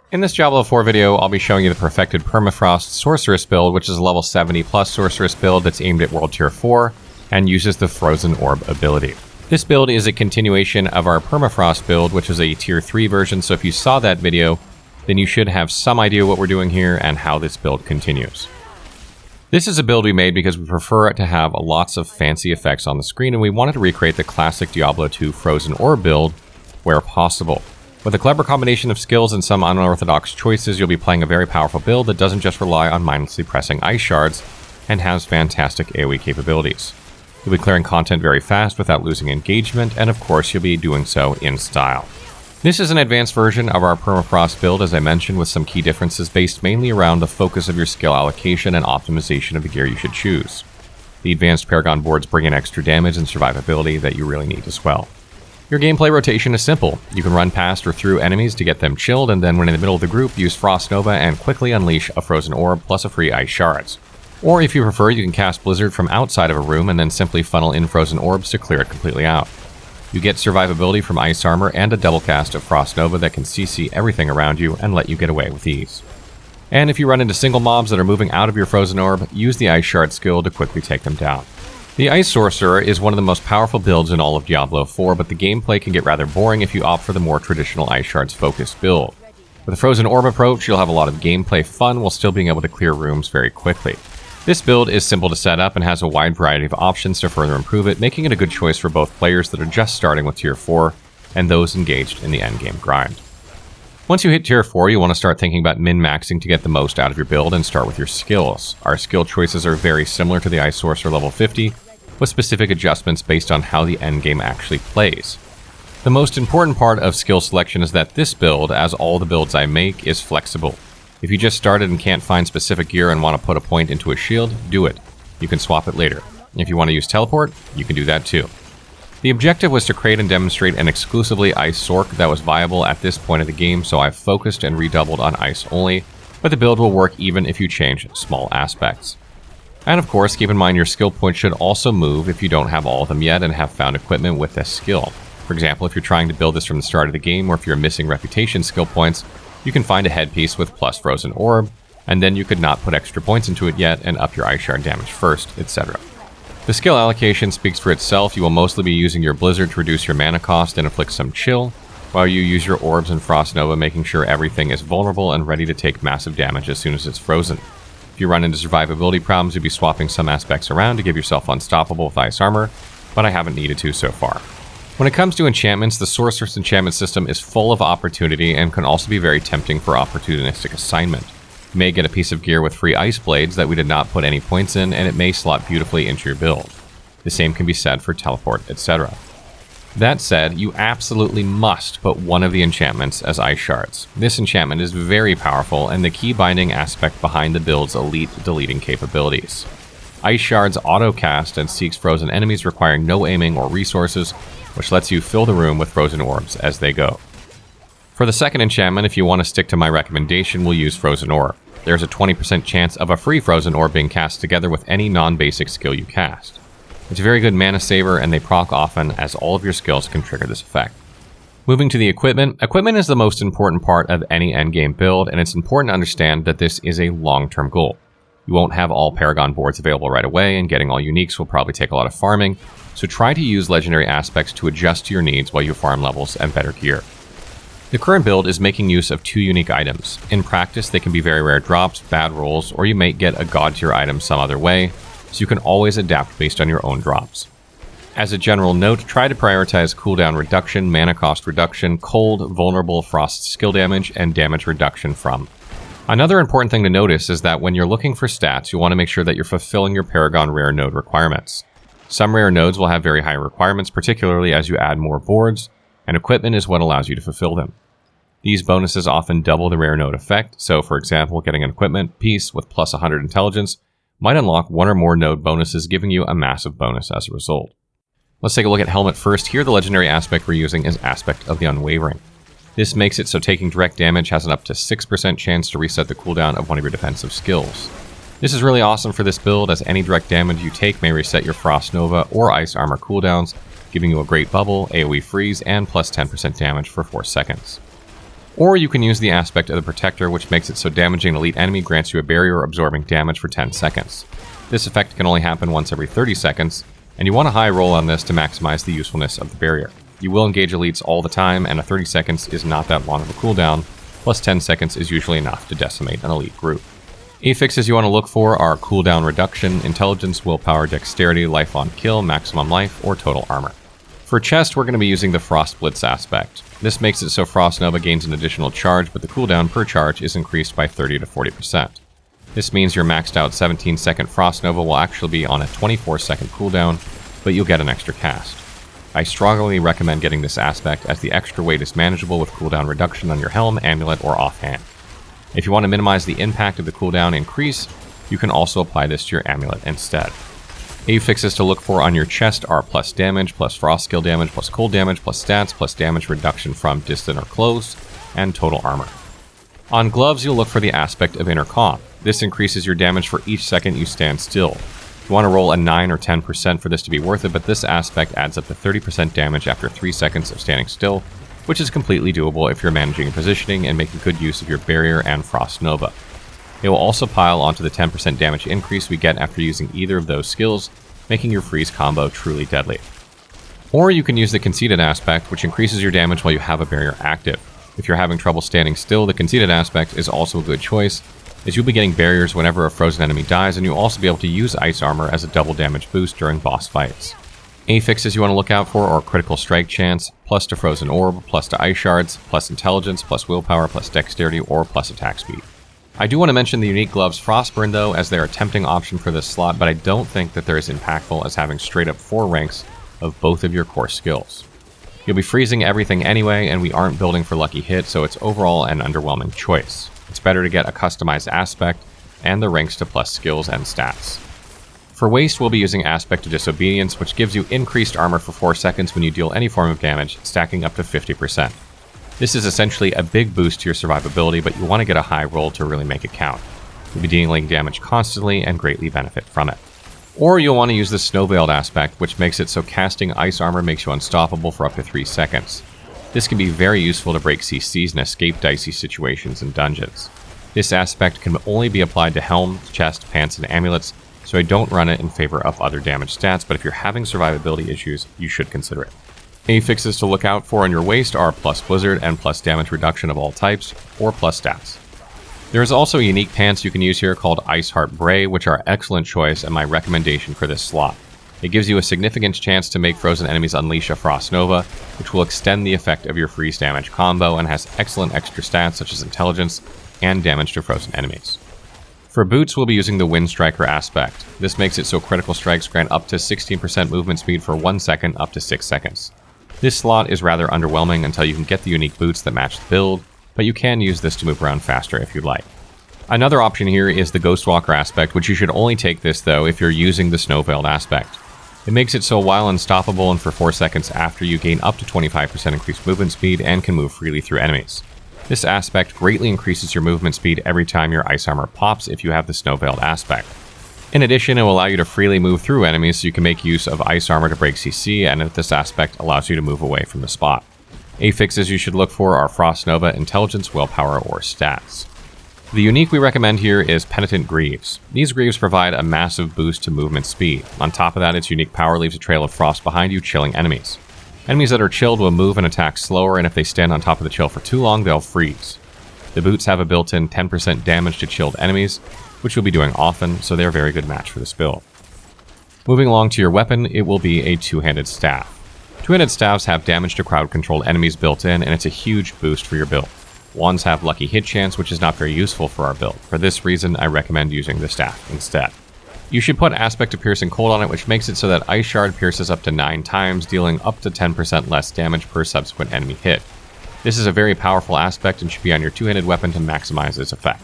In this Diablo 4 video, I'll be showing you the perfected Permafrost Sorceress build, which is a level 70 plus Sorceress build that's aimed at World Tier 4 and uses the Frozen Orb ability. This build is a continuation of our Permafrost build, which is a Tier 3 version, so if you saw that video, then you should have some idea what we're doing here and how this build continues. This is a build we made because we prefer it to have lots of fancy effects on the screen, and we wanted to recreate the classic Diablo 2 Frozen Orb build where possible. With a clever combination of skills and some unorthodox choices, you'll be playing a very powerful build that doesn't just rely on mindlessly pressing ice shards and has fantastic AoE capabilities. You'll be clearing content very fast without losing engagement, and of course you'll be doing so in style. This is an advanced version of our Permafrost build, as I mentioned, with some key differences based mainly around the focus of your skill allocation and optimization of the gear you should choose. The advanced Paragon boards bring in extra damage and survivability that you really need as well. Your gameplay rotation is simple. You can run past or through enemies to get them chilled, and then when in the middle of the group, use Frost Nova and quickly unleash a Frozen Orb plus a free Ice Shards. Or if you prefer, you can cast Blizzard from outside of a room and then simply funnel in Frozen Orbs to clear it completely out. You get survivability from Ice Armor and a double cast of Frost Nova that can CC everything around you and let you get away with ease. And if you run into single mobs that are moving out of your Frozen Orb, use the Ice Shard skill to quickly take them down. The Ice Sorcerer is one of the most powerful builds in all of Diablo 4, but the gameplay can get rather boring if you opt for the more traditional Ice Shards focused build. With a Frozen Orb approach, you'll have a lot of gameplay fun while still being able to clear rooms very quickly. This build is simple to set up and has a wide variety of options to further improve it, making it a good choice for both players that are just starting with Tier 4 and those engaged in the endgame grind. Once you hit Tier 4, you want to start thinking about min-maxing to get the most out of your build and start with your skills. Our skill choices are very similar to the Ice Sorcerer level 50, with specific adjustments based on how the endgame actually plays. The most important part of skill selection is that this build, as all the builds I make, is flexible. If you just started and can't find specific gear and want to put a point into a shield, do it. You can swap it later. If you want to use teleport, you can do that too. The objective was to create and demonstrate an exclusively Ice Sorc that was viable at this point of the game, so I've focused and redoubled on Ice only, but the build will work even if you change small aspects. And of course, keep in mind your skill points should also move if you don't have all of them yet and have found equipment with this skill. For example, if you're trying to build this from the start of the game, or if you're missing reputation skill points, you can find a headpiece with plus Frozen Orb, and then you could not put extra points into it yet and up your Ice Shard damage first, etc. The skill allocation speaks for itself. You will mostly be using your Blizzard to reduce your mana cost and inflict some chill, while you use your Orbs and Frost Nova, making sure everything is vulnerable and ready to take massive damage as soon as it's frozen. If you run into survivability problems, you'll be swapping some aspects around to give yourself unstoppable with Ice Armor, but I haven't needed to so far. When it comes to enchantments, the Sorceress enchantment system is full of opportunity and can also be very tempting for opportunistic assignment. You may get a piece of gear with free ice blades that we did not put any points in, and it may slot beautifully into your build. The same can be said for teleport, etc. That said, you absolutely must put one of the enchantments as Ice Shards. This enchantment is very powerful and the key binding aspect behind the build's elite deleting capabilities. Ice Shards auto-cast and seeks frozen enemies requiring no aiming or resources, which lets you fill the room with Frozen Orbs as they go. For the second enchantment, if you want to stick to my recommendation, we'll use Frozen Orb. There's a 20% chance of a free Frozen Orb being cast together with any non-basic skill you cast. It's a very good mana saver, and they proc often, as all of your skills can trigger this effect. Moving to the equipment. Equipment is the most important part of any endgame build, and it's important to understand that this is a long-term goal. You won't have all Paragon boards available right away, and getting all uniques will probably take a lot of farming, so try to use legendary aspects to adjust to your needs while you farm levels and better gear. The current build is making use of 2 unique items. In practice, they can be very rare drops, bad rolls, or you may get a god tier item some other way, so you can always adapt based on your own drops. As a general note, try to prioritize cooldown reduction, mana cost reduction, cold, vulnerable frost skill damage, and damage reduction from. Another important thing to notice is that when you're looking for stats, you want to make sure that you're fulfilling your Paragon rare node requirements. Some rare nodes will have very high requirements, particularly as you add more boards, and equipment is what allows you to fulfill them. These bonuses often double the rare node effect, so for example, getting an equipment piece with plus 100 intelligence might unlock one or more node bonuses, giving you a massive bonus as a result. Let's take a look at Helmet first. Here, the legendary aspect we're using is Aspect of the Unwavering. This makes it so taking direct damage has an up to 6% chance to reset the cooldown of one of your defensive skills. This is really awesome for this build, as any direct damage you take may reset your Frost Nova or Ice Armor cooldowns, giving you a great bubble, AoE freeze, and plus 10% damage for 4 seconds. Or you can use the aspect of the Protector, which makes it so damaging an elite enemy grants you a barrier absorbing damage for 10 seconds. This effect can only happen once every 30 seconds, and you want a high roll on this to maximize the usefulness of the barrier. You will engage elites all the time, and a 30 seconds is not that long of a cooldown, plus 10 seconds is usually enough to decimate an elite group. Affixes you want to look for are cooldown reduction, intelligence, willpower, dexterity, life on kill, maximum life, or total armor. For chest, we're going to be using the Frost Blitz aspect. This makes it so Frost Nova gains an additional charge, but the cooldown per charge is increased by 30 to 40%. This means your maxed out 17-second Frost Nova will actually be on a 24-second cooldown, but you'll get an extra cast. I strongly recommend getting this aspect as the extra weight is manageable with cooldown reduction on your helm, amulet, or offhand. If you want to minimize the impact of the cooldown increase, you can also apply this to your amulet instead. Affixes to look for on your chest are plus damage, plus frost skill damage, plus cold damage, plus stats, plus damage reduction from distant or close, and total armor. On gloves, you'll look for the aspect of intercom. This increases your damage for each second you stand still. You want to roll a 9 or 10% for this to be worth it, but this aspect adds up to 30% damage after 3 seconds of standing still, which is completely doable if you're managing your positioning and making good use of your barrier and Frost Nova. It will also pile onto the 10% damage increase we get after using either of those skills, making your freeze combo truly deadly. Or you can use the Conceited aspect, which increases your damage while you have a barrier active. If you're having trouble standing still, the Conceited aspect is also a good choice, as you'll be getting barriers whenever a frozen enemy dies, and you'll also be able to use ice armor as a double damage boost during boss fights. Affixes you want to look out for are critical strike chance, plus to frozen orb, plus to ice shards, plus intelligence, plus willpower, plus dexterity, or plus attack speed. I do want to mention the unique gloves Frostburn though, as they're a tempting option for this slot, but I don't think that they're as impactful as having straight up 4 ranks of both of your core skills. You'll be freezing everything anyway, and we aren't building for lucky hit, so it's overall an underwhelming choice. It's better to get a customized aspect and the ranks to plus skills and stats. For waste, we'll be using Aspect of Disobedience, which gives you increased armor for 4 seconds when you deal any form of damage, stacking up to 50%. This is essentially a big boost to your survivability, but you want to get a high roll to really make it count. You'll be dealing damage constantly and greatly benefit from it. Or you'll want to use the Snow Veiled aspect, which makes it so casting ice armor makes you unstoppable for up to 3 seconds. This can be very useful to break CCs and escape dicey situations in dungeons. This aspect can only be applied to helm, chest, pants, and amulets, so I don't run it in favor of other damage stats, but if you're having survivability issues, you should consider it. Affixes to look out for on your waist are plus blizzard and plus damage reduction of all types, or plus stats. There is also a unique pants you can use here called Ice Heart Bray, which are excellent choice and my recommendation for this slot. It gives you a significant chance to make frozen enemies unleash a Frost Nova, which will extend the effect of your freeze damage combo and has excellent extra stats such as intelligence and damage to frozen enemies. For boots, we'll be using the Wind Striker aspect. This makes it so critical strikes grant up to 16% movement speed for 1 second up to 6 seconds. This slot is rather underwhelming until you can get the unique boots that match the build, but you can use this to move around faster if you'd like. Another option here is the Ghostwalker aspect, which you should only take this though if you're using the Snow Veiled aspect. It makes it so while unstoppable and for 4 seconds after you gain up to 25% increased movement speed and can move freely through enemies. This aspect greatly increases your movement speed every time your ice armor pops if you have the Snow Veiled aspect. In addition, it will allow you to freely move through enemies so you can make use of ice armor to break CC, and this aspect allows you to move away from the spot. Affixes you should look for are Frost Nova, Intelligence, Willpower, or Stats. The unique we recommend here is Penitent Greaves. These Greaves provide a massive boost to movement speed. On top of that, its unique power leaves a trail of frost behind you, chilling enemies. Enemies that are chilled will move and attack slower, and if they stand on top of the chill for too long, they'll freeze. The boots have a built-in 10% damage to chilled enemies, which you'll be doing often, so they're a very good match for this build. Moving along to your weapon, it will be a two-handed staff. Two-handed staffs have damage to crowd-controlled enemies built in, and it's a huge boost for your build. Wands have lucky hit chance, which is not very useful for our build. For this reason, I recommend using the staff instead. You should put Aspect of Piercing Cold on it, which makes it so that Ice Shard pierces up to 9 times, dealing up to 10% less damage per subsequent enemy hit. This is a very powerful aspect and should be on your two-handed weapon to maximize its effect.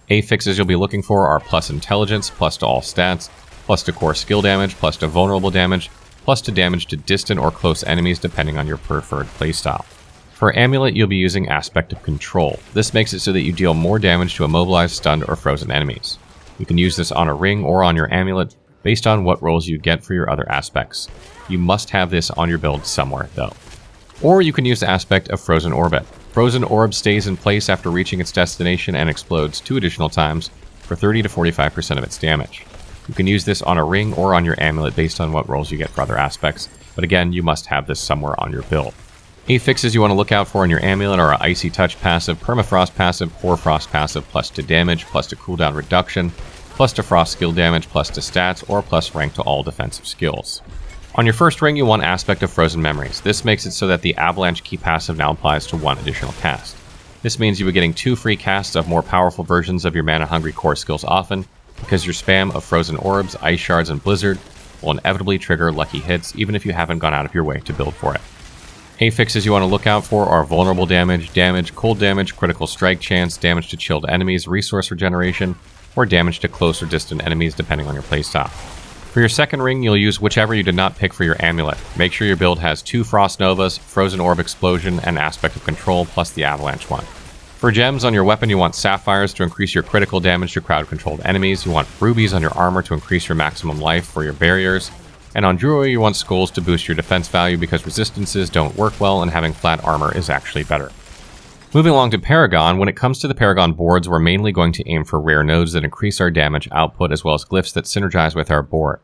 Affixes you'll be looking for are plus intelligence, plus to all stats, plus to core skill damage, plus to vulnerable damage, plus to damage to distant or close enemies depending on your preferred playstyle. For amulet, you'll be using Aspect of Control. This makes it so that you deal more damage to immobilized, stunned, or frozen enemies. You can use this on a ring or on your amulet based on what rolls you get for your other aspects. You must have this on your build somewhere though. Or you can use the Aspect of Frozen Orbit. Frozen Orb stays in place after reaching its destination and explodes 2 additional times for 30 to 45% of its damage. You can use this on a ring or on your amulet based on what rolls you get for other aspects, but again, you must have this somewhere on your build. Affixes you want to look out for on your amulet are Icy Touch passive, Permafrost passive, Hoarfrost passive, +2 damage, +2 cooldown reduction, +2 frost skill damage, +2 stats, or + rank to all defensive skills. On your first ring, you want Aspect of Frozen Memories. This makes it so that the Avalanche Key passive now applies to 1 additional cast. This means you'll be getting 2 free casts of more powerful versions of your mana-hungry core skills often, because your spam of Frozen Orbs, Ice Shards, and Blizzard will inevitably trigger lucky hits even if you haven't gone out of your way to build for it. Affixes you want to look out for are Vulnerable Damage, Damage, Cold Damage, Critical Strike Chance, Damage to Chilled Enemies, Resource Regeneration, or Damage to Close or Distant Enemies depending on your playstyle. For your second ring, you'll use whichever you did not pick for your amulet. Make sure your build has 2 Frost Novas, Frozen Orb Explosion, and Aspect of Control, plus the Avalanche one. For gems on your weapon, you want Sapphires to increase your critical damage to crowd-controlled enemies, you want Rubies on your armor to increase your maximum life for your barriers, and on Jewelry, you want Skulls to boost your defense value because resistances don't work well and having flat armor is actually better. Moving along to Paragon, when it comes to the Paragon boards, we're mainly going to aim for rare nodes that increase our damage output as well as glyphs that synergize with our board.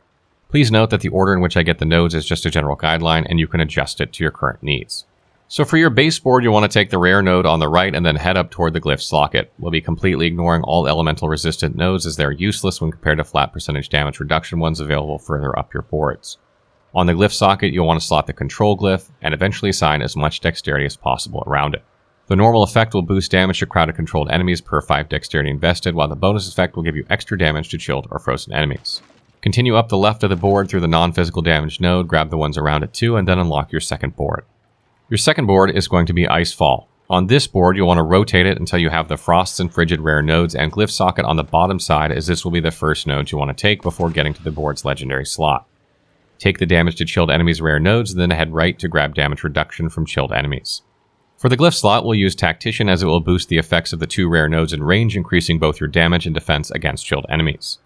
Please note that the order in which I get the nodes is just a general guideline and you can adjust it to your current needs. So for your base board, you'll want to take the rare node on the right and then head up toward the glyph socket. We'll be completely ignoring all elemental resistant nodes as they're useless when compared to flat percentage damage reduction ones available further up your boards. On the glyph socket, you'll want to slot the control glyph and eventually assign as much dexterity as possible around it. The normal effect will boost damage to crowded controlled enemies per 5 dexterity invested, while the bonus effect will give you extra damage to chilled or frozen enemies. Continue up the left of the board through the non-physical damage node, grab the ones around it too, and then unlock your second board. Your second board is going to be Icefall. On this board, you'll want to rotate it until you have the Frosts and Frigid rare nodes and glyph socket on the bottom side, as this will be the first node you want to take before getting to the board's legendary slot. Take the damage to chilled enemies rare nodes, then head right to grab damage reduction from chilled enemies. For the glyph slot, we'll use Tactician as it will boost the effects of the 2 rare nodes in range, increasing both your damage and defense against chilled enemies.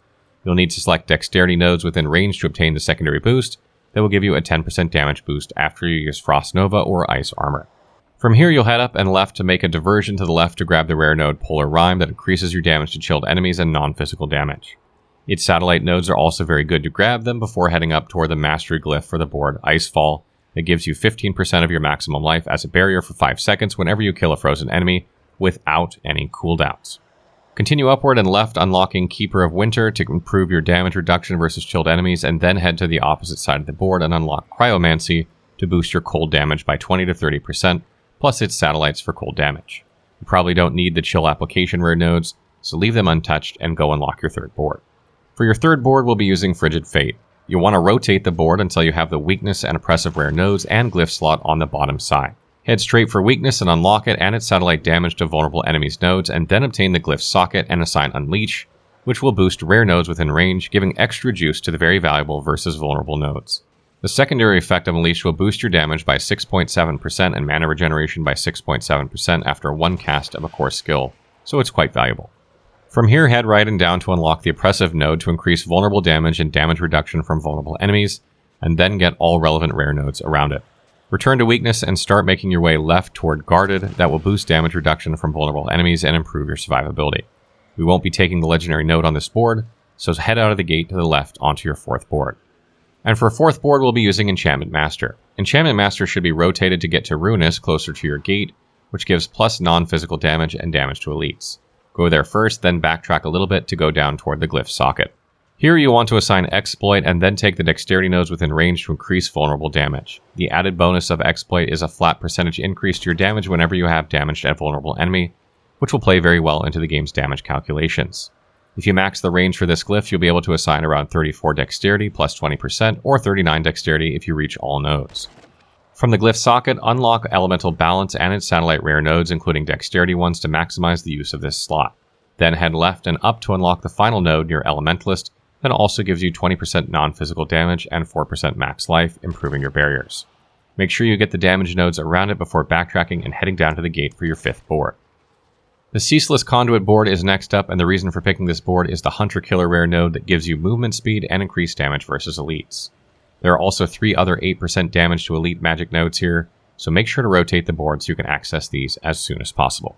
You'll need to select dexterity nodes within range to obtain the secondary boost that will give you a 10% damage boost after you use Frost Nova or Ice Armor. From here, you'll head up and left to make a diversion to the left to grab the rare node Polar Rime that increases your damage to chilled enemies and non-physical damage. Its satellite nodes are also very good to grab them before heading up toward the Mastery Glyph for the board Icefall that gives you 15% of your maximum life as a barrier for 5 seconds whenever you kill a frozen enemy without any cooldowns. Continue upward and left, unlocking Keeper of Winter to improve your damage reduction versus chilled enemies, and then head to the opposite side of the board and unlock Cryomancy to boost your cold damage by 20 to 30%, plus its satellites for cold damage. You probably don't need the chill application rare nodes, so leave them untouched and go unlock your third board. For your third board, we'll be using Frigid Fate. You'll want to rotate the board until you have the Weakness and Oppressive rare nodes and glyph slot on the bottom side. Head straight for Weakness and unlock it and its satellite damage to vulnerable enemies' nodes, and then obtain the glyph socket and assign Unleash, which will boost rare nodes within range, giving extra juice to the very valuable versus vulnerable nodes. The secondary effect of Unleash will boost your damage by 6.7% and mana regeneration by 6.7% after 1 cast of a core skill, so it's quite valuable. From here, head right and down to unlock the Oppressive node to increase vulnerable damage and damage reduction from vulnerable enemies, and then get all relevant rare nodes around it. Return to Weakness and start making your way left toward Guarded that will boost damage reduction from vulnerable enemies and improve your survivability. We won't be taking the legendary node on this board, so head out of the gate to the left onto your fourth board. And for fourth board, we'll be using Enchantment Master. Enchantment Master should be rotated to get to Ruinous closer to your gate, which gives plus non-physical damage and damage to elites. Go there first, then backtrack a little bit to go down toward the glyph socket. Here you want to assign Exploit and then take the dexterity nodes within range to increase vulnerable damage. The added bonus of Exploit is a flat percentage increase to your damage whenever you have damaged a vulnerable enemy, which will play very well into the game's damage calculations. If you max the range for this glyph, you'll be able to assign around 34 dexterity plus 20% or 39 dexterity if you reach all nodes. From the glyph socket, unlock Elemental Balance and its satellite rare nodes, including dexterity ones, to maximize the use of this slot. Then head left and up to unlock the final node near Elementalist, that also gives you 20% non-physical damage and 4% max life, improving your barriers. Make sure you get the damage nodes around it before backtracking and heading down to the gate for your fifth board. The Ceaseless Conduit board is next up, and the reason for picking this board is the Hunter-Killer rare node that gives you movement speed and increased damage versus elites. There are also 3 other 8% damage to elite magic nodes here, so make sure to rotate the board so you can access these as soon as possible.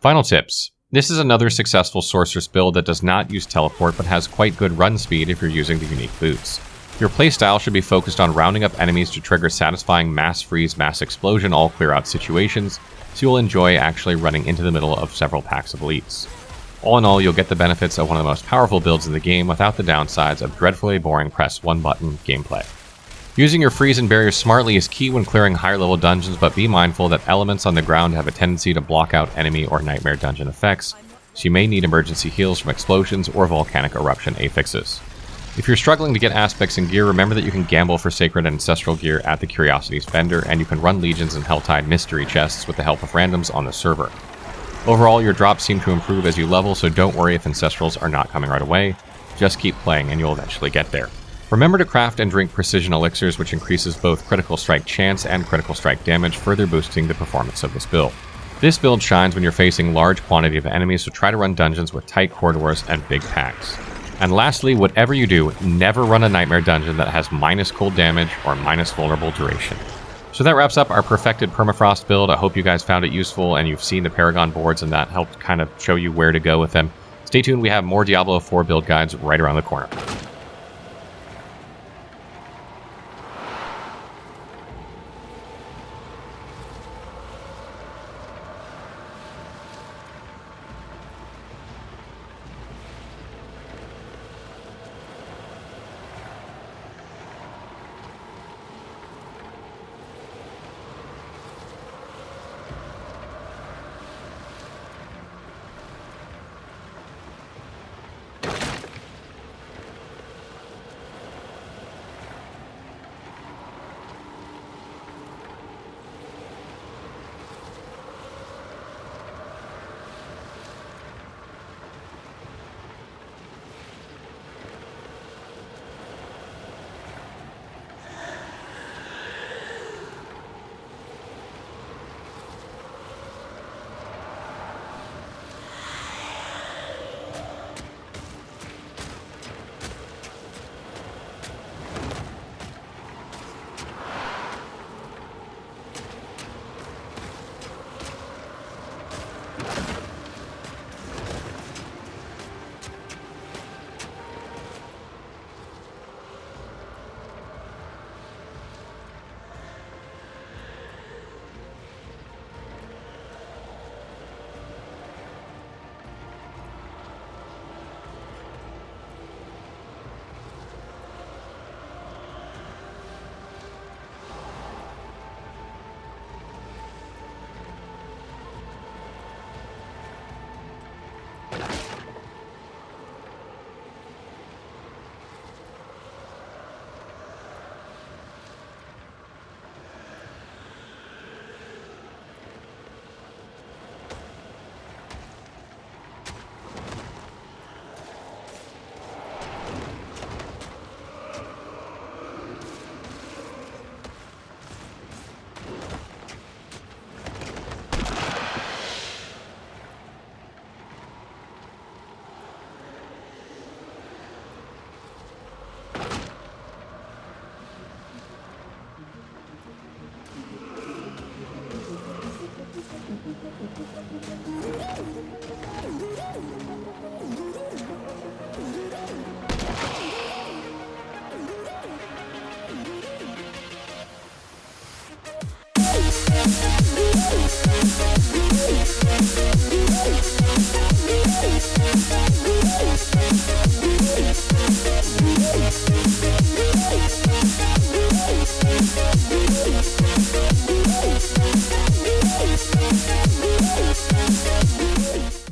Final tips. This is another successful Sorceress build that does not use teleport but has quite good run speed if you're using the unique boots. Your playstyle should be focused on rounding up enemies to trigger satisfying mass freeze, mass explosion, all clear out situations, so you'll enjoy actually running into the middle of several packs of elites. All in all, you'll get the benefits of one of the most powerful builds in the game without the downsides of dreadfully boring press one button gameplay. Using your freeze and barriers smartly is key when clearing higher level dungeons, but be mindful that elements on the ground have a tendency to block out enemy or nightmare dungeon effects, so you may need emergency heals from explosions or volcanic eruption affixes. If you're struggling to get aspects and gear, remember that you can gamble for sacred and ancestral gear at the Curiosities vendor, and you can run legions and Helltide mystery chests with the help of randoms on the server. Overall, your drops seem to improve as you level, so don't worry if ancestrals are not coming right away. Just keep playing and you'll eventually get there. Remember to craft and drink precision elixirs, which increases both critical strike chance and critical strike damage, further boosting the performance of this build. This build shines when you're facing large quantity of enemies, so try to run dungeons with tight corridors and big packs. And lastly, whatever you do, never run a nightmare dungeon that has minus cold damage or minus vulnerable duration. So that wraps up our perfected permafrost build. I hope you guys found it useful and you've seen the Paragon boards and that helped kind of show you where to go with them. Stay tuned, we have more Diablo 4 build guides right around the corner.